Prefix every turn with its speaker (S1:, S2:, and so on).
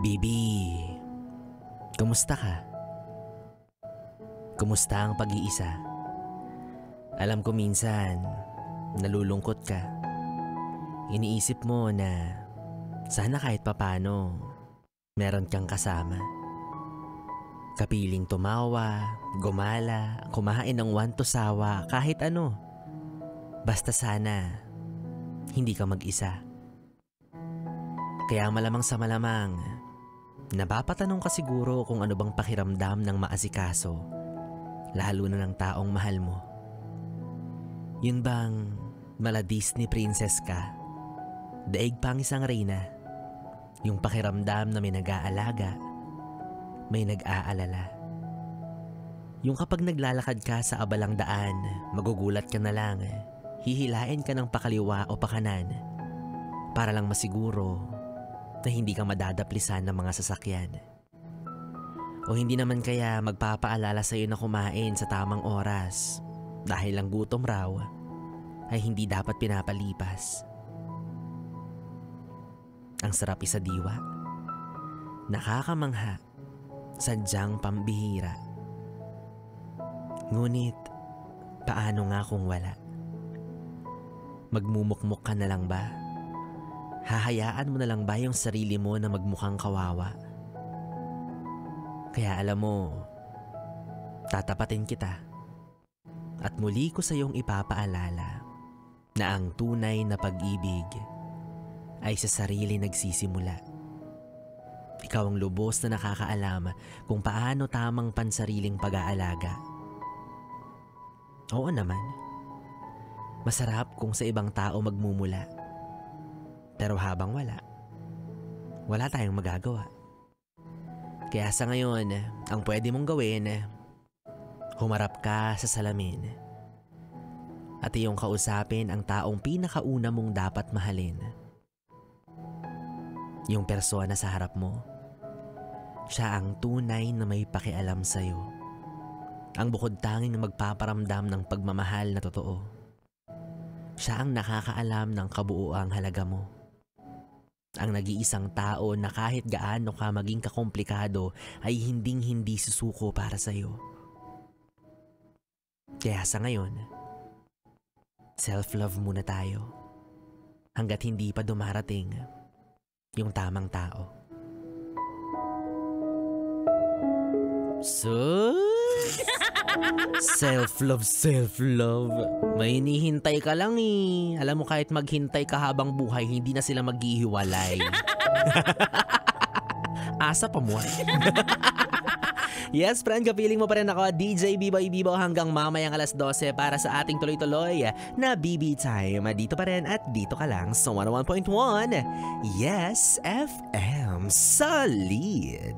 S1: Bibi, kumusta ka? Kumusta ang pag-iisa? Alam ko minsan, nalulungkot ka. Iniisip mo na sana kahit papano meron kang kasama. Kapiling tumawa, gumala, kumain ng wanto-sawa, kahit ano. Basta sana hindi ka mag-isa. Kaya malamang sa malamang, napapatanong ka siguro kung ano bang pakiramdam ng maasikaso, lalo na ng taong mahal mo. Yun bang mala Disney princess ka, daig pang isang reyna, yung pakiramdam na may nag-aalaga, may nag-aalala. Yung kapag naglalakad ka sa abalang daan, magugulat ka na lang, hihilain ka ng pakaliwa o pakanan para lang masiguro na hindi ka madadaplisan ng mga sasakyan. O hindi naman kaya magpapaalala sa'yo na kumain sa tamang oras dahil lang gutom raw ay hindi dapat pinapalipas. Ang sarap isa diwa, nakakamangha, sadyang pambihira. Ngunit, paano nga kung wala? Magmumukmuk ka na lang ba? Hahayaan mo na lang ba yung sarili mo na magmukhang kawawa? Kaya alam mo, tatapatin kita at muli ko sa iyong ipapaalala na ang tunay na pag-ibig ay sa sarili nagsisimula. Ikaw ang lubos na nakakaalam kung paano tamang pansariling pag-aalaga. Oo naman, masarap kung sa ibang tao magmumula. Pero habang wala tayong magagawa. Kaya sa ngayon, ang pwede mong gawin, humarap ka sa salamin at iyong kausapin ang taong pinakauna mong dapat mahalin. Yung persona sa harap mo, siya ang tunay na may pakialam sa'yo. Ang bukod tanging na magpaparamdam ng pagmamahal na totoo. Siya ang nakakaalam ng kabuuang halaga mo. Ang nag-iisang tao na kahit gaano ka maging kakomplikado ay hinding-hindi susuko para sa'yo. Kaya sa ngayon, self-love muna tayo hanggat hindi pa dumarating yung tamang tao. Self-love. May hinihintay ka lang eh. Alam mo kahit maghintay ka habang buhay, hindi na sila maghihiwalay. Asa pa mo. Yes, friend, kapiling mo pa rin ako, DJ B-Boy Bibo, hanggang mamayang alas 12 para sa ating tuloy-tuloy na BB Time. Dito pa rin at dito ka lang sa 101.1 Yes FM Solid.